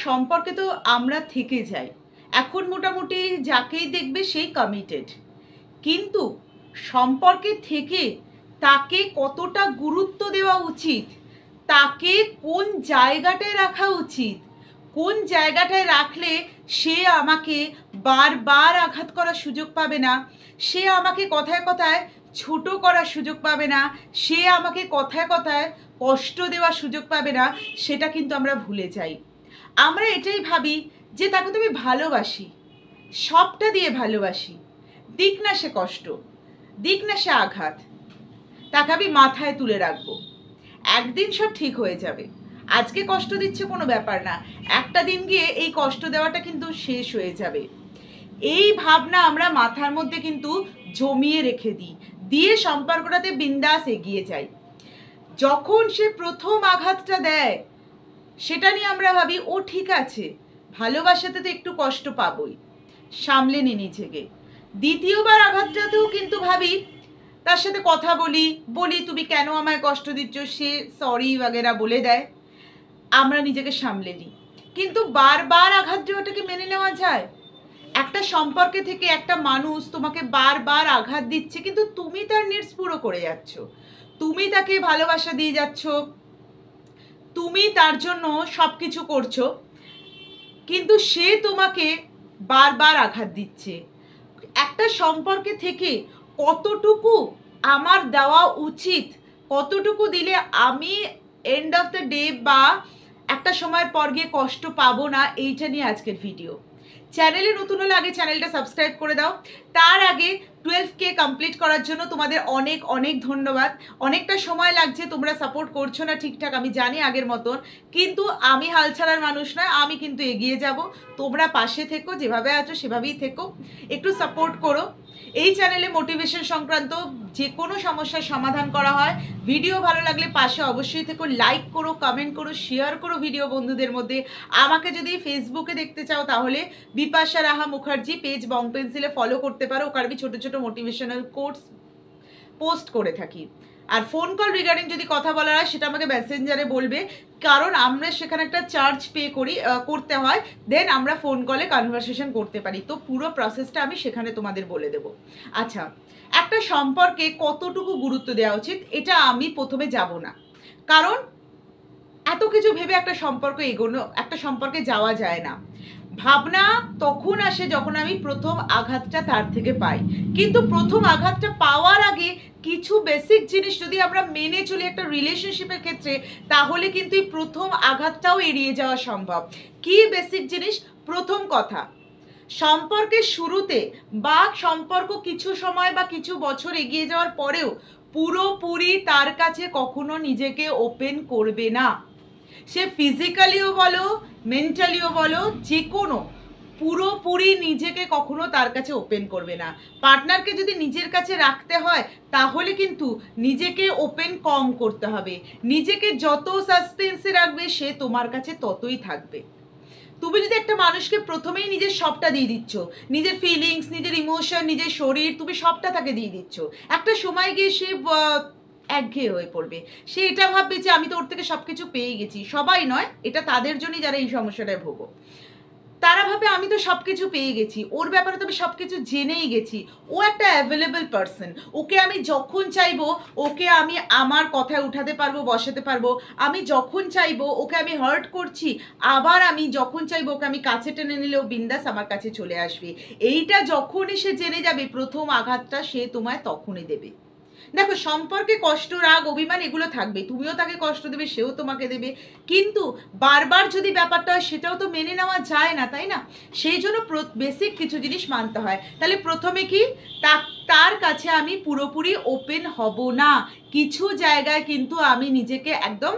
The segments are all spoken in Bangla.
সম্পর্কে তো আমরা থেকে যাই, এখন মোটামুটি যাকেই দেখবে সেই কমিটেড, কিন্তু সম্পর্কে থেকে তাকে কতটা গুরুত্ব দেওয়া উচিত, তাকে কোন জায়গাটায় রাখা উচিত, কোন জায়গাটায় রাখলে সে আমাকে বারবার আঘাত করার সুযোগ পাবে না, সে আমাকে কথায় কথায় ছোট করার সুযোগ পাবে না, সে আমাকে কথায় কথায় কষ্ট দেওয়ার সুযোগ পাবে না, সেটা কিন্তু আমরা ভুলে যাই। আমরা এটাই ভাবি যে তাকে তো আমি ভালোবাসি, সবটা দিয়ে ভালোবাসি, দিক না সে কষ্ট, দিক না সে আঘাত, তাকে আমি মাথায় তুলে রাখবো, একদিন সব ঠিক হয়ে যাবে। আজকে কষ্ট দিচ্ছে কোনো ব্যাপার না, একটা দিন গিয়ে এই কষ্ট দেওয়াটা কিন্তু শেষ হয়ে যাবে। এই ভাবনা আমরা মাথার মধ্যে কিন্তু জমিয়ে রেখে দিই, দিয়ে সম্পর্কটাতে বিন্দাস এগিয়ে যাই। যখন সে প্রথম আঘাতটা দেয় সেটা নিয়ে আমরা ভাবি ও ঠিক আছে, ভালোবাসাতে তো একটু কষ্ট পাবই, সামলে নি নিজেকে। দ্বিতীয়বার আঘাতটাতেও কিন্তু ভাবি, তার সাথে কথা বলি তুমি কেন আমায় কষ্ট দিচ্ছ, সে সরি বাগেরা বলে দেয়, আমরা নিজেকে সামলে নিই। কিন্তু বারবার আঘাত দেওয়াটাকে মেনে নেওয়া যায়? একটা সম্পর্কে থেকে একটা মানুষ তোমাকে বারবার আঘাত দিচ্ছে, কিন্তু তুমি তার নিডস পুরো করে যাচ্ছ, তুমি তাকে ভালোবাসা দিয়ে যাচ্ছ, তুমি তার জন্য সব কিছু করছো, কিন্তু সে তোমাকে বারবার আঘাত দিচ্ছে। একটা সম্পর্কে থেকে কতটুকু আমার দেওয়া উচিত, কতটুকু দিলে আমি এন্ড অফ দ্য ডে বা একটা সময়ের পর গিয়ে কষ্ট পাবো না, এইটা নিয়ে আজকের ভিডিও। চ্যানেলে নতুন হলে আগে চ্যানেলটা সাবস্ক্রাইব করে দাও। তার আগে 12K কমপ্লিট করার জন্য তোমাদের অনেক অনেক ধন্যবাদ। অনেকটা সময় লাগছে, তোমরা সাপোর্ট করছো না ঠিকঠাক, আমি জানি আগের মতন, কিন্তু আমি হাল ছাড়ার মানুষ নয়, আমি কিন্তু এগিয়ে যাব। তোমরা পাশে থেকো, যেভাবে আছো সেভাবেই থেকো, একটু সাপোর্ট করো। এই চ্যানেলে মোটিভেশন সংক্রান্ত যে কোনো সমস্যার সমাধান করা হয়। ভিডিও ভালো লাগলে পাশে অবশ্যই থেকো, লাইক করো, কমেন্ট করো, শেয়ার করো ভিডিও বন্ধুদের মধ্যে। আমাকে যদি ফেসবুকে দেখতে চাও তাহলে বিপাশা রাহা মুখার্জি পেজ বং পেন্সিলে ফলো করতে পারো, ওখানে আমি ছোটো ছোটো মোটিভেশনাল কোটস পোস্ট করে থাকি। আর ফোন কল রিগার্ডিং যদি কথা বলার হয় সেটা আমাকে মেসেঞ্জারে বলবে, কারণ আমরা সেখানে একটা চার্জ পে করতে হয়, দেন আমরা ফোন কলে কনভারসেশন করতে পারি। তো পুরো প্রসেসটা আমি সেখানে তোমাদের বলে দেবো। আচ্ছা, একটা সম্পর্কে কতটুকু গুরুত্ব দেওয়া উচিত এটা আমি প্রথমে যাব না, কারণ এত কিছু ভেবে একটা সম্পর্কে যাওয়া যায় না। ভাবনা তখন আসে যখন আমি প্রথম আঘাতটা তার থেকে পাই, কিন্তু প্রথম আঘাতটা পাওয়ার আগে কিছু বেসিক জিনিস যদি আমরা মেনে চলি একটা রিলেশনশিপের ক্ষেত্রে, তাহলে কিন্তু এই প্রথম আঘাতটাও এড়িয়ে যাওয়া সম্ভব। কি বেসিক জিনিস? প্রথম কথা, সম্পর্কের শুরুতে বা সম্পর্ক কিছু সময় বা কিছু বছর এগিয়ে যাওয়ার পরেও পুরোপুরি তার কাছে কখনো নিজেকে ওপেন করবে না। সে ফিজিক্যালিও বলো, মেন্টালিও বলো, যে কোনো, পুরোপুরি নিজেকে কখনো তার কাছে ওপেন করবে না। পার্টনারকে যদি নিজের কাছে রাখতে হয় তাহলে কিন্তু নিজেকে ওপেন কম করতে হবে। নিজেকে যত সাসপেন্সে রাখবে সে তোমার কাছে ততই থাকবে। তুমি যদি একটা মানুষকে প্রথমেই নিজের সবটা দিয়ে দিচ্ছ, নিজের ফিলিংস, নিজের ইমোশন, নিজের শরীর, তুমি সবটা তাকে দিয়ে দিচ্ছ, একটা সময় গিয়ে সে একঘেয়ে হয়ে পড়বে। সে এটা ভাববে যে আমি তো ওর থেকে সব কিছু পেয়ে গেছি। সবাই নয়, এটা তাদের জন্যই যারা এই সমস্যাটায় ভোগো। তারা ভাবে আমি তো সব কিছু পেয়ে গেছি, ওর ব্যাপারে তো আমি সব কিছু জেনেই গেছি, ও একটা অ্যাভেলেবল পারসন, ওকে আমি যখন চাইবো ওকে আমি আমার কথায় উঠাতে পারবো, বসাতে পারবো, আমি যখন চাইবো ওকে আমি হার্ট করছি, আবার আমি যখন চাইবো ওকে আমি কাছে টেনে নিলেও বিন্দাস আমার কাছে চলে আসবে। এইটা যখনই সে জেনে যাবে, প্রথম আঘাতটা সে তোমায় তখনই দেবে। দেখো, সম্পর্কে কষ্ট, রাগ, অভিমান এগুলো থাকবে, তুমিও তাকে কষ্ট দেবে, সেও তোমাকে দেবে, কিন্তু বারবার যদি ব্যাপারটা হয় সেটাও তো মেনে নেওয়া যায় না, তাই না? সেই জন্য বেসিক কিছু জিনিস মানতে হয়। তাহলে প্রথমে কি, তার কাছে আমি পুরোপুরি ওপেন হব না, কিছু জায়গায় কিন্তু আমি নিজেকে একদম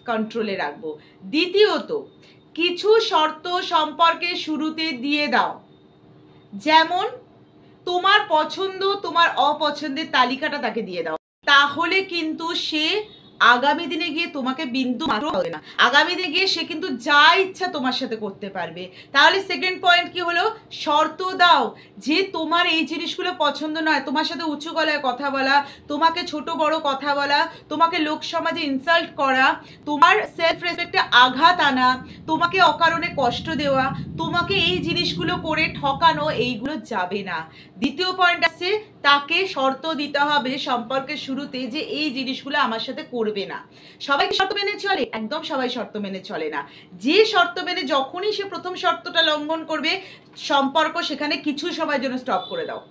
কন্ট্রোলে রাখবো। দ্বিতীয়ত, কিছু শর্ত সম্পর্কে শুরুতে দিয়ে দাও, যেমন তোমার পছন্দ তোমার অপছন্দের তালিকাটা তাকে দিয়ে দাও, তাহলে কিন্তু সে আগামী দিনে গিয়ে তোমাকে বিন্দু মাত্র হবে না, আগামী দিনে গিয়ে সে কিন্তু যা ইচ্ছা তোমার সাথে করতে পারবে। তাহলে সেকেন্ড পয়েন্ট কি হলো, শর্ত দাও যে তোমার এই জিনিসগুলো পছন্দ নয়, তোমার সাথে উঁচু গলায় কথা বলা, তোমাকে ছোট বড় কথা বলা, তোমাকে লোক সমাজে ইনসাল্ট করা, তোমার সেলফ রেসপেক্টে আঘাত আনা, তোমাকে অকারণে কষ্ট দেওয়া, তোমাকে এই জিনিসগুলো করে ঠকানো, এইগুলো যাবে না। দ্বিতীয় পয়েন্ট আছে, তাকে শর্ত দিতে হবে সম্পর্কের শুরুতে যে এই জিনিসগুলো আমার সাথে করবে না। সবাই শর্ত মেনে চলে? একদম সবাই শর্ত মেনে চলে না। যে শর্ত মেনে যখনই সে প্রথম শর্তটা লঙ্ঘন করবে, সম্পর্ক সেখানে কিছু সময়ের জন্য স্টপ করে দাও।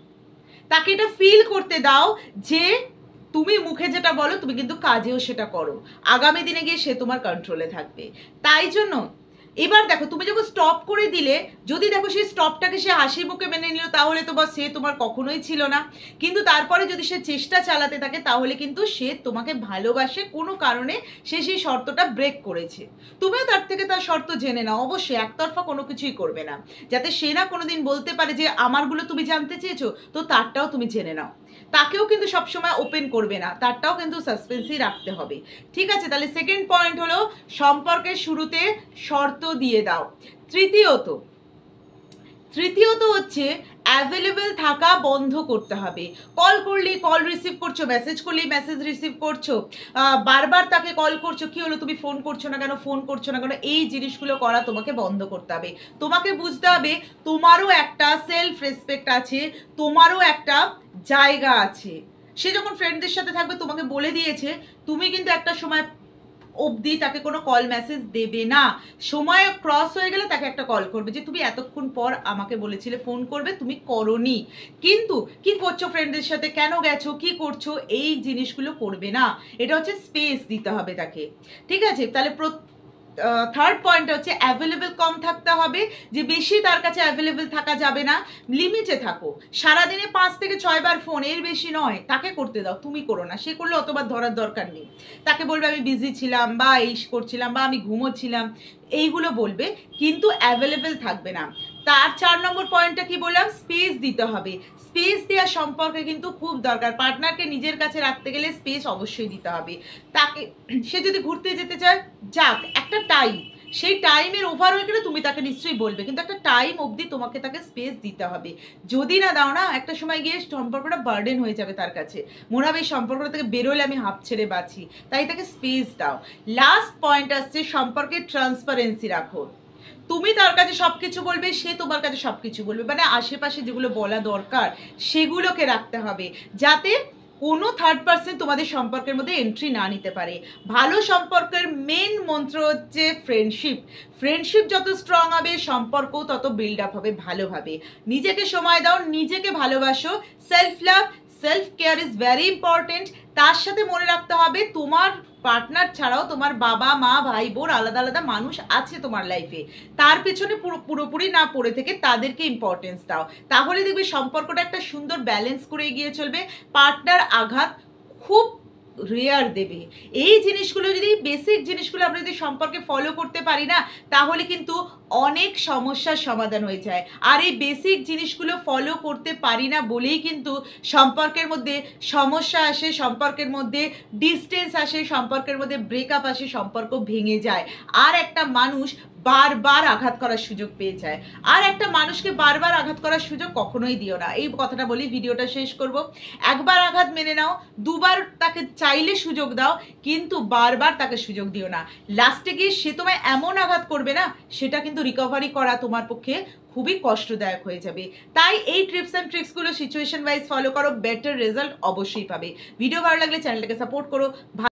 তাকে এটা ফিল করতে দাও যে তুমি মুখে যেটা বলো তুমি কিন্তু কাজেও সেটা করো, আগামী দিনে গিয়ে সে তোমার কন্ট্রোলে থাকবে। তাই জন্য এবার দেখো, তুমি যখন স্টপ করে দিলে, যদি দেখো সেই স্টপটাকে সে হাসি মুখে মেনে নিল, তাহলে তো বা সে তোমার কখনোই ছিল না। কিন্তু তারপরে যদি সে চেষ্টা চালাতে থাকে, তাহলে কিন্তু সে তোমাকে ভালোবাসে, কোনো কারণে সে সেই শর্তটা ব্রেক করেছে। তুমিও তার থেকে তার শর্ত জেনে নাও, অবশ্যই একতরফা কোনো কিছুই করবে না, যাতে সে না কোনোদিন বলতে পারে যে আমারগুলো তুমি জানতে চেয়েছো, তো তারটাও তুমি জেনে নাও। তাকেও কিন্তু সবসময় ওপেন করবে না, তারটাও কিন্তু সাসপেন্সই রাখতে হবে। ঠিক আছে, তাহলে সেকেন্ড পয়েন্ট হলো সম্পর্কের শুরুতে শর্ত দিয়ে দাও। তৃতীয়ত হচ্ছে অ্যাভেলেবেল থাকা বন্ধ করতে হবে। কল করলি কল রিসিভ করছো, মেসেজ করলি মেসেজ রিসিভ করছো, বারবার তাকে কল করছো, কি হলো তুমি ফোন করছো না কেন, ফোন করছো না কেন, এই জিনিসগুলো করা তোমাকে বন্ধ করতে হবে। তোমাকে বুঝতে হবে তোমারও একটা সেলফ রেসপেক্ট আছে, তোমারও একটা জায়গা আছে। সে যখন ফ্রেন্ডদের সাথে থাকবে, তোমাকে বলে দিয়েছে তুমি কিন্তু একটা সময় অবধি তাকে কোনো কল মেসেজ দেবে না, সময় ক্রস হয়ে গেলে তাকে একটা কল করবে যে তুমি এতক্ষণ পর আমাকে বলেছিলে ফোন করবে, তুমি করোনি, কিন্তু কি করছো ফ্রেন্ডদের সাথে, কেন গেছো, কি করছো, এই জিনিসগুলো করবে না। এটা হচ্ছে স্পেস দিতে হবে তাকে। ঠিক আছে, তাহলে থার্ড পয়েন্ট হচ্ছে অ্যাভেলেবেল কম থাকতে হবে, যে বেশি তার কাছে অ্যাভেলেবেল থাকা যাবে না, লিমিটে থাকো। সারাদিনে 5 থেকে 6 বার ফোন, এর বেশি নয়, তাকে করতে দাও, তুমি করো না। সে করলে অতবার ধরার দরকার নেই, তাকে বলবে আমি বিজি ছিলাম বা এই করছিলাম বা আমি ঘুমোচ্ছিলাম, এইগুলো বলবে, কিন্তু অ্যাভেলেবেল থাকবে না। তার 4 নম্বর পয়েন্টটা কি বললাম, স্পেস দিতে হবে। স্পেস দেওয়া সম্পর্কে কিন্তু খুব দরকার। পার্টনারকে নিজের কাছে রাখতে গেলে স্পেস অবশ্যই দিতে হবে তাকে। সে যদি ঘুরতে যেতে চায়, যাক, একটা টাইম, সেই টাইমের ওভার হয়ে গেলে তুমি তাকে নিশ্চয়ই বলবে, কিন্তু একটা টাইম অবধি তোমাকে তাকে স্পেস দিতে হবে। যদি না দাও না, একটা সময় গিয়ে সম্পর্কটা বার্ডেন হয়ে যাবে তার কাছে, মনে হবে এই সম্পর্কটা থেকে বেরোলে আমি হাঁপ ছেড়ে বাঁচি। তাই তাকে স্পেস দাও। লাস্ট পয়েন্ট আসছে, সম্পর্কে ট্রান্সপারেন্সি রাখো। তুমি তার কাছে সবকিছু বলবে, সে তোমার কাছে সবকিছু বলবে, মানে আশেপাশে যেগুলো বলা দরকার সেগুলোকে রাখতে হবে, যাতে কোনো থার্ড পার্সন তোমাদের সম্পর্কের মধ্যে এন্ট্রি না নিতে পারে। ভালো সম্পর্কের মেন মন্ত্র হচ্ছে ফ্রেন্ডশিপ। ফ্রেন্ডশিপ যত স্ট্রং হবে, সম্পর্ক তত বিল্ড আপ হবে ভালোভাবে। নিজেকে সময় দাও, নিজেকে ভালোবাসো, self love, self care is very important. তার সাথে মনে রাখতে হবে তোমার পার্টনার ছাড়াও তোমার বাবা মা ভাই বোন আলাদা আলাদা মানুষ আছে তোমার লাইফে, তার পেছনে পুরোপুরি না পড়ে থেকে তাদেরকে ইম্পর্টেন্স দাও। তাহলে দেখবে সম্পর্কটা একটা সুন্দর ব্যালেন্স করে এগিয়ে চলবে। পার্টনার আঘাত খুব রেয়ার দেবে। এই জিনিসগুলো যদি, বেসিক জিনিসগুলো আমরা যদি সম্পর্কে ফলো করতে পারি না, তাহলে কিন্তু অনেক সমস্যার সমাধান হয়ে যায়। আর এই বেসিক জিনিসগুলো ফলো করতে পারি না বলেই কিন্তু সম্পর্কের মধ্যে সমস্যা আসে, সম্পর্কের মধ্যে ডিস্টেন্স আসে, সম্পর্কের মধ্যে ব্রেকআপ আসে, সম্পর্ক ভেঙে যায়, আর একটা মানুষ বারবার আঘাত করার সুযোগ পেয়ে যায়। আর একটা মানুষকে বারবার আঘাত করার সুযোগ কখনোই দিও না। এই কথাটা বলি ভিডিওটা শেষ করব। একবার আঘাত মেনে নাও, দুবার তাকে চাইলে সুযোগ দাও, কিন্তু বারবার তাকে সুযোগ দিও না। লাস্টে গিয়ে সে তোমায় এমন আঘাত করবে না, সেটা কিন্তু রিকভারি করা তোমার পক্ষে খুবই কষ্টদায়ক হয়ে যাবে। তাই এই টিপস অ্যান্ড ট্রিক্সগুলো সিচুয়েশন ওয়াইজ ফলো করো, বেটার রেজাল্ট অবশ্যই পাবে। ভিডিও ভালো লাগলে চ্যানেলটাকে সাপোর্ট করো।